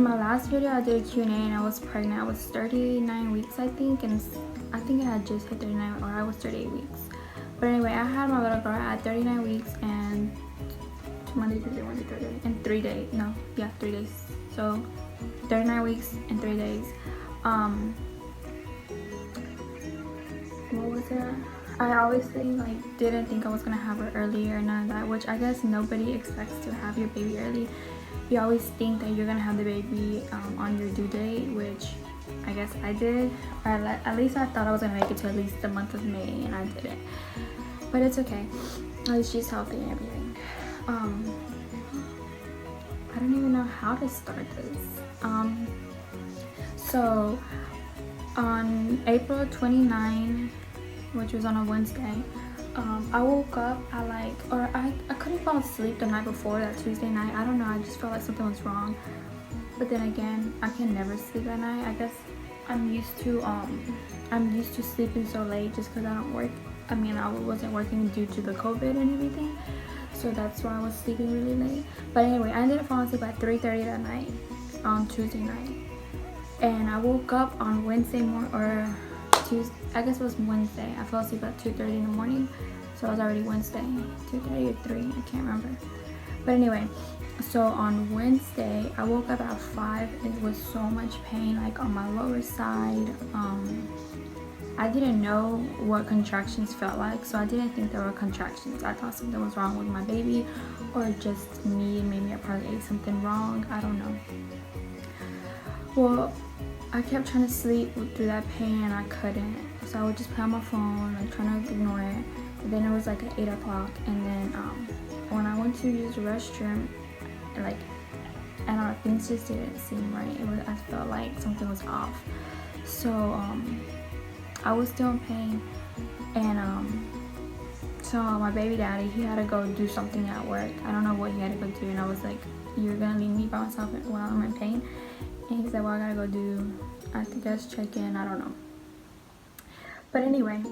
my last video I did a Q&A and I was pregnant. I was 39 weeks I think, and I think I had just hit 39, or I was 38 weeks. But anyway, I had my little girl at 39 weeks and Monday, Tuesday, Wednesday, Thursday, and 3 days. No, yeah, 3 days. So 39 weeks and 3 days. What was it? I obviously like didn't think I was gonna have her early or none of that, which I guess nobody expects to have your baby early. You always think that you're gonna have the baby on your due date, which I guess I did, or at least I thought I was gonna make it to at least the month of May, and I didn't. But it's okay. At least she's healthy and everything. I don't even know how to start this. So on April 29, which was on a Wednesday, I woke up at I couldn't fall asleep the night before, that Tuesday night. I don't know, I just felt like something was wrong. But then again, I can never sleep at night. I guess I'm used to sleeping so late just because I don't work. I mean, I wasn't working due to the COVID and everything, so that's why I was sleeping really late. But anyway, I ended up falling asleep at 3:30 that night on Tuesday night, and I woke up on Wednesday morning, or Tuesday, I guess it was Wednesday. I fell asleep at 2:30 in the morning, so it was already Wednesday, 2:30 or 3, I can't remember. But anyway, so on Wednesday I woke up at 5. It was so much pain, like on my lower side. I didn't know what contractions felt like, so I didn't think there were contractions. I thought something was wrong with my baby, or just me. Maybe I probably ate something wrong, I don't know. Well, I kept trying to sleep through that pain and I couldn't, so I would just play on my phone, like trying to ignore it. But then it was like at 8 o'clock, and then when I went to use the restroom, like, I don't know, things just didn't seem right. I felt like something was off. So I was still in pain, and so my baby daddy, he had to go do something at work. I don't know what he had to go do, and I was like, "You're gonna leave me by myself while I'm in pain?" And he said, "Well, I gotta go do, I think that's check in, I don't know." But anyway,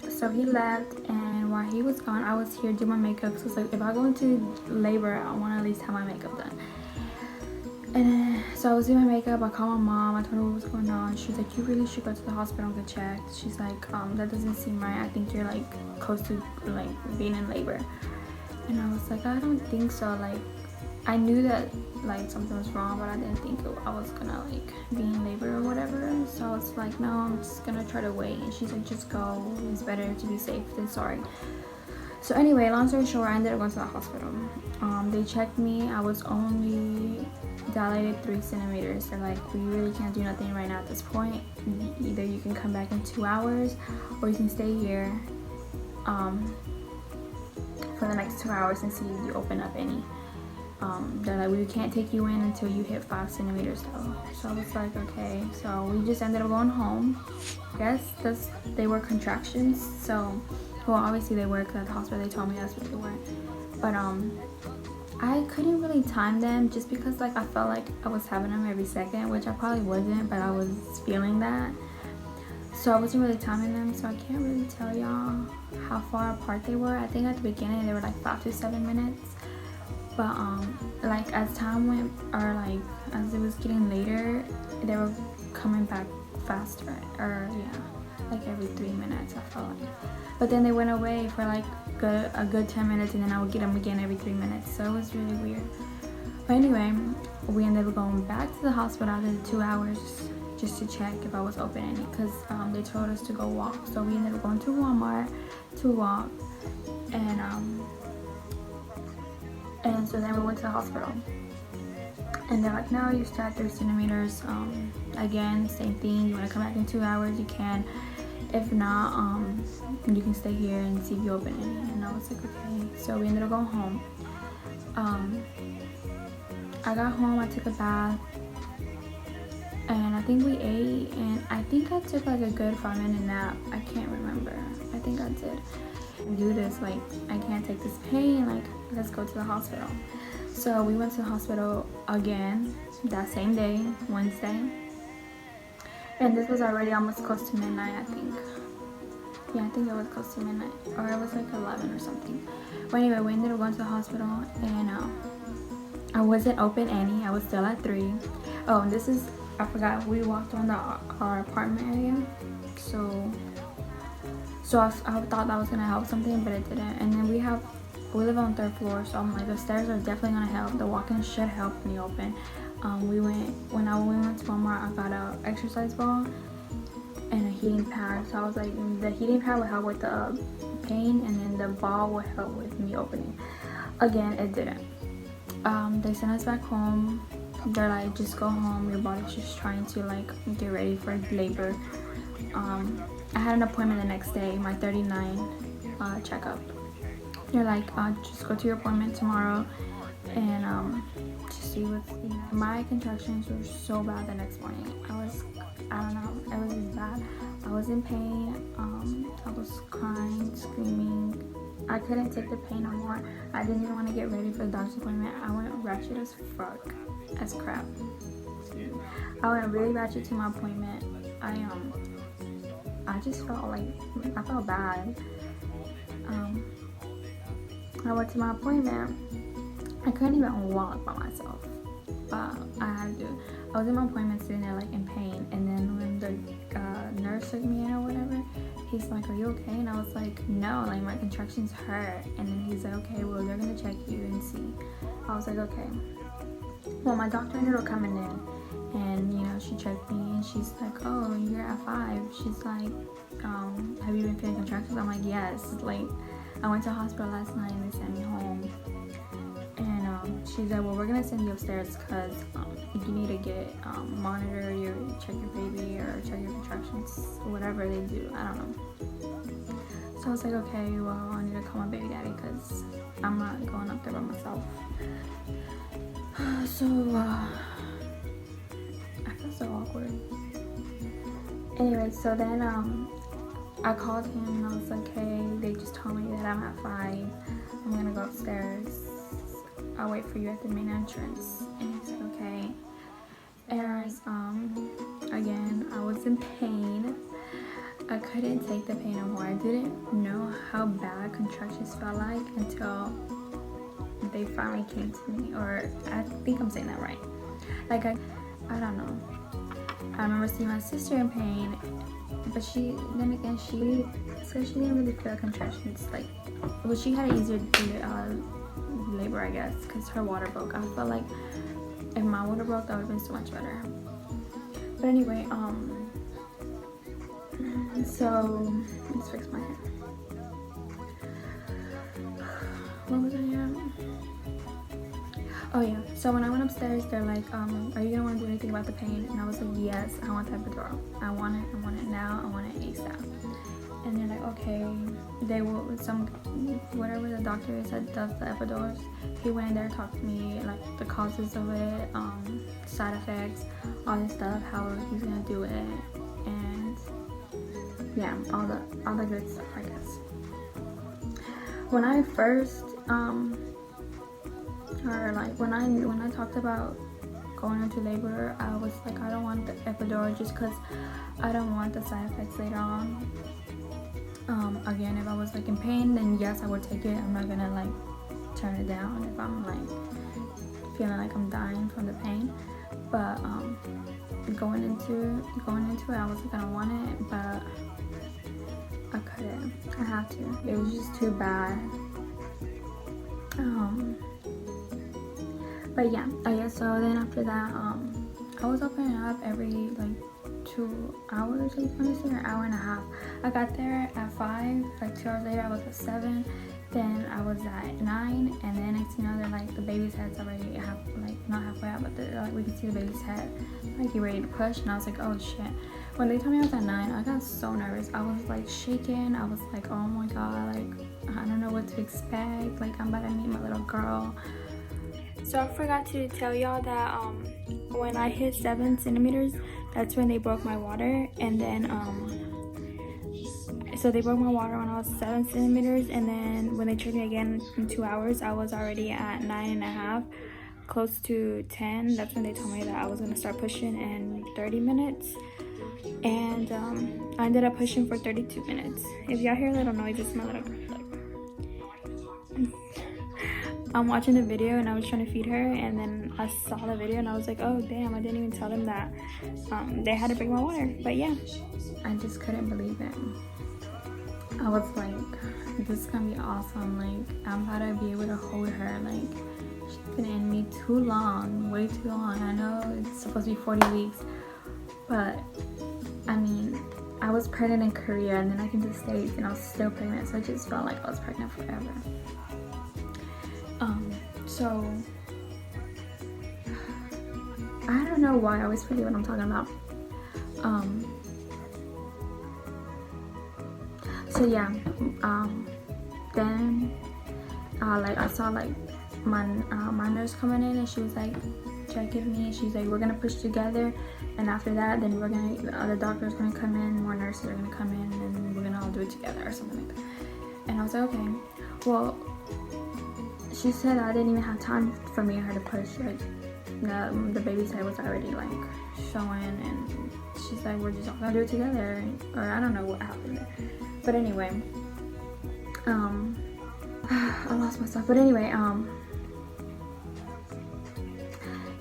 so he left, and while he was gone, I was here doing my makeup. So it's like, if I go into labor, I want to at least have my makeup done. And so I was doing my makeup. I called my mom. I told her what was going on. She's like, "You really should go to the hospital and get checked." She's like, "That doesn't seem right. I think you're like close to like being in labor." And I was like, "I don't think so." Like, I knew that like something was wrong, but I didn't think I was gonna like be in labor or whatever. So I was like, "No, I'm just gonna try to wait." And she's like, "Just go. It's better to be safe than sorry." So anyway, long story short, I ended up going to the hospital. They checked me. I was only dilated 3 centimeters. They're like, "We really can't do nothing right now at this point. Either you can come back in 2 hours, or you can stay here for the next 2 hours and see if you open up any." They're like, "We can't take you in until you hit 5 centimeters though." So I was like, okay. So we just ended up going home. I guess they were contractions. So, well, obviously they were, because at the hospital they told me that's what they were. But I couldn't really time them, just because like I felt like I was having them every second, which I probably wasn't, but I was feeling that. So I wasn't really timing them, so I can't really tell y'all how far apart they were. I think at the beginning they were like 5 to 7 minutes. But like as time went, or like as it was getting later, they were coming back faster, or yeah, like every 3 minutes I felt like. But then they went away for like a good 10 minutes, and then I would get them again every 3 minutes. So it was really weird. But anyway, we ended up going back to the hospital after the 2 hours just to check if I was open any, because they told us to go walk. So we ended up going to Walmart to walk, and so then we went to the hospital, and they're like, "No, you still have 3 centimeters. Again, same thing. You want to come back in 2 hours, you can. If not, you can stay here and see if you open any." And I was like, okay. So we ended up going home. I got home, I took a bath, and I think we ate, and I think I took like a good 5-minute nap. I can't remember. I think I did. Do this, like, I can't take this pain, like, let's go to the hospital. So we went to the hospital again that same day, Wednesday, and this was already almost close to midnight, I think. Yeah, I think it was close to midnight, or it was like 11 or something. But anyway, we ended up going to the hospital, and I wasn't open any. I was still at 3. Oh, and this is, I forgot, we walked on our apartment area, so I thought that was gonna help something, but it didn't. And then we live on 3rd floor, so I'm like, the stairs are definitely gonna help. The walk-in should help me open. We went to Walmart. I got a exercise ball and a heating pad. So I was like, the heating pad would help with the pain, and then the ball would help with me opening. Again, it didn't. They sent us back home. They're like, just go home. Your body's just trying to like get ready for labor. I had an appointment the next day, my 39 checkup. They're like, just go to your appointment tomorrow and just see what's, you know. My contractions were so bad the next morning. I don't know, it was just bad. I was in pain. I was crying, screaming. I couldn't take the pain no more. I didn't even want to get ready for the doctor's appointment. I went ratchet as fuck, as crap. I went really ratchet to my appointment. I just felt like, I felt bad. I went to my appointment. I couldn't even walk by myself, but I had to. I was in my appointment sitting there like in pain, and then when the nurse took me in or whatever, he's like, are you okay? And I was like, no, like my contractions hurt. And then he's like, okay, well, they're gonna check you and see. I was like, okay. Well, my doctor ended up coming in, and you know, she checked me and she's like, oh, you're at 5. She's like, have you been feeling contractions? I'm like, yes. Like, I went to the hospital last night and they sent me home. And she said, well, we're gonna send you upstairs because you need to get monitor your, check your baby or check your contractions, whatever they do. I don't know. So I was like, okay, well, I need to call my baby daddy because I'm not going up there by myself. So I feel so awkward. Anyway, so then I called him and I was like, hey, they just told me that I'm at 5. I'm gonna go upstairs. I'll wait for you at the main entrance. And he said, okay. And again, I was in pain. I couldn't take the pain anymore. I didn't know how bad contractions felt like until they finally came to me. Or I think I'm saying that right. Like, I don't know. I remember seeing my sister in pain, but she said she didn't really feel contractions. Like, well, she had an easier labor, I guess, because her water broke. I felt like if my water broke, that would have been so much better. But anyway, so let's fix my hair. What was I at? Oh yeah, so when I went upstairs, they're like, are you gonna want to do anything about the pain? And I was like, yes, I want the epidural. I want it now, I want it ASAP. And they're like, okay, they will, whatever the doctor is that does the epidurals, he went in there and talked to me, like the causes of it, side effects, all this stuff, how he's gonna do it, and yeah, all the good stuff, I guess. When I first, or like when I talked about going into labor, I was like, I don't want the epidural just because I don't want the side effects later on. Again, if I was like in pain, then yes, I would take it. I'm not gonna like turn it down if I'm like feeling like I'm dying from the pain. But going into it, I was like, I don't want it, but I couldn't. I have to. It was just too bad. But yeah, I guess so. Then after that, I was opening up every like 2 hours, I want to say, or an hour and a half. I got there at 5, like 2 hours later I was at 7, then I was at 9, and then next thing you know, they're like, the baby's head's already not halfway out, but like we can see the baby's head, like you ready to push. And I was like, oh shit. When they told me I was at 9, I got so nervous. I was like shaking. I was like, oh my god, like I don't know what to expect, like I'm about to meet my little girl. So I forgot to tell y'all that when I hit 7 centimeters, that's when they broke my water. And then so they broke my water when I was 7 centimeters, and then when they checked me again in 2 hours, I was already at 9.5, close to 10. That's when they told me that I was gonna start pushing in 30 minutes. And I ended up pushing for 32 minutes. If y'all hear a little noise, it's my little girl. I'm watching the video and I was trying to feed her, and then I saw the video and I was like, oh damn, I didn't even tell them that they had to bring my water. But yeah, I just couldn't believe it. I was like, this is gonna be awesome. Like, I'm about to be able to hold her. Like, she's been in me too long, way too long. I know it's supposed to be 40 weeks, but I mean, I was pregnant in Korea and then I came to the States and I was still pregnant, so I just felt like I was pregnant forever. So I don't know why I always forget what I'm talking about. So yeah, then like I saw like my nurse coming in and she was like checking me. She's like, we're gonna push together, and after that then the other doctor's gonna come in, more nurses are gonna come in, and we're gonna all do it together or something like that. And I was like, okay. Well, she said I didn't even have time for me and her to push. Like the baby's head was already like showing, and she's like, we're just all gonna do it together, or I don't know what happened there. But anyway, I lost myself. But anyway,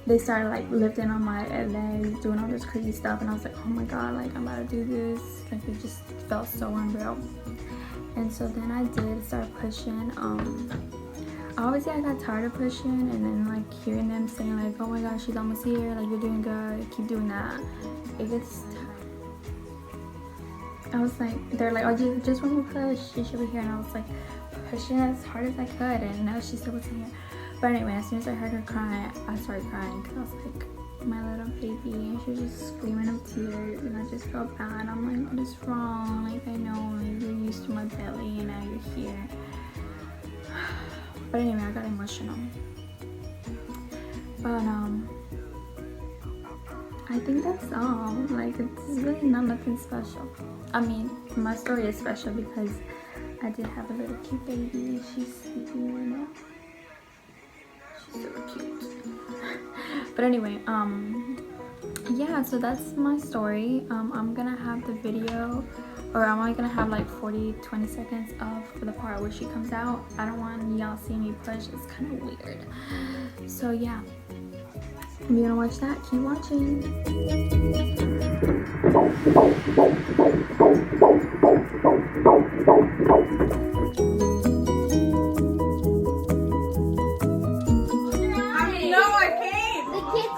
they started like lifting on my legs, doing all this crazy stuff, and I was like, oh my god, like I'm about to do this. Like it just felt so unreal. And so then I did start pushing. Obviously I got tired of pushing, and then like hearing them saying like, oh my gosh, she's almost here, like you're doing good, keep doing that. It gets tired. I was like, they're like, oh, just one more push, she should be here. And I was like pushing as hard as I could, and no, she still wasn't here. But anyway, as soon as I heard her crying, I started crying because I was like, my little baby, and she was just screaming of tears, and I just felt bad. I'm like, what is wrong? Like, I know, like, you're used to my belly and now you're here. But anyway, I got emotional. But I think that's all. Like, it's really nothing special. I mean, my story is special because I did have a little cute baby. She's sleeping right now. She's super cute. But anyway, yeah, so that's my story. I'm gonna have the video, or I'm only gonna have like 20 seconds of the part where she comes out. I don't want y'all seeing me push. It's kind of weird. So yeah, if you're gonna watch that, keep watching.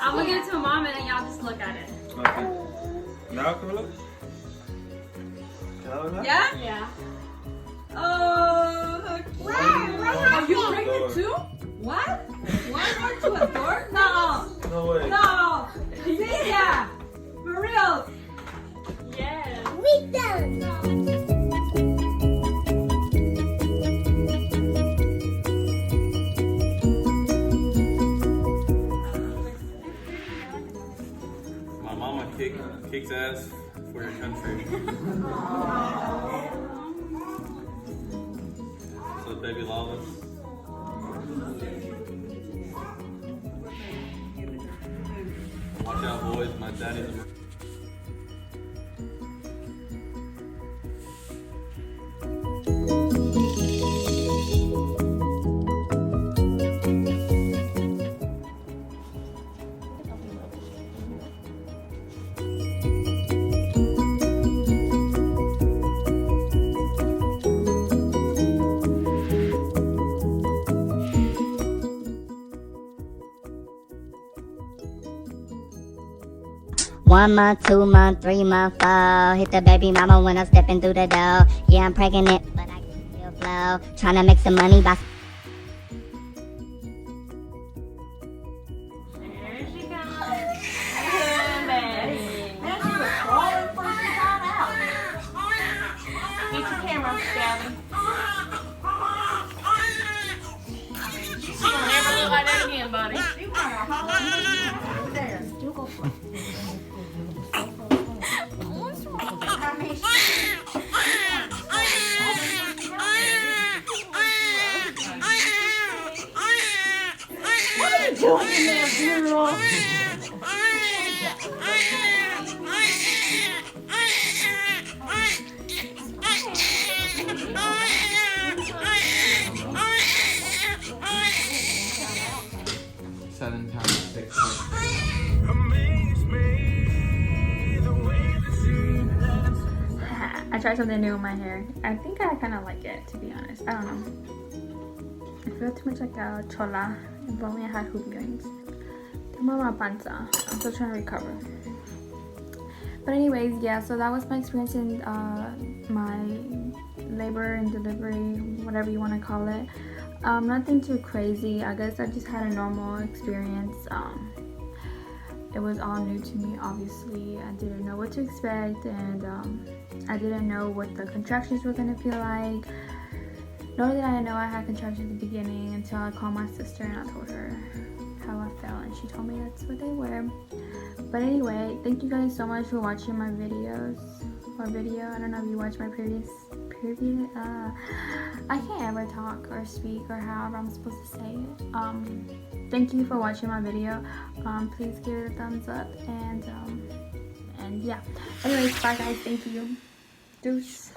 I'm gonna give it to my mom and then y'all just look at it. Okay. Now can we look? Yeah? Yeah. Oh, What happened? are you pregnant too? What? Why going to a door? No. No way. No. Yeah. For real. Yes. We done. My mama kicks ass for your country. So baby Lawless. Watch out, boys. My daddy's a... One month, 2 month, 3 month, 4. Hit the baby mama when I'm stepping through the door. Yeah, I'm pregnant, but I can still flow. Tryna make some money by... There she comes. There she was crawling before she got out. Get your camera, Gabby. She's gonna never look like that again, buddy. You wanna holler there. You go for it. What's wrong? I mean, what are you doing in there, girl? 7 pounds 6 points. I tried something new with my hair. I think I kind of like it, to be honest. I don't know. I feel too much like a chola. If only I had hoop earrings. Mama panza. I'm still trying to recover. But anyways, yeah, so that was my experience in my labor and delivery, whatever you want to call it. Nothing too crazy. I guess I just had a normal experience. It was all new to me, obviously. I didn't know what to expect, and I didn't know what the contractions were going to feel like. Nor did I know I had contractions at the beginning until I called my sister and I told her how I felt, and she told me that's what they were. But anyway, thank you guys so much for watching my videos or video. I don't know if you watched my previous I can't ever talk or speak or however I'm supposed to say it. Thank you for watching my video. Please give it a thumbs up, and yeah. Anyways, bye guys. Thank you. Deuce.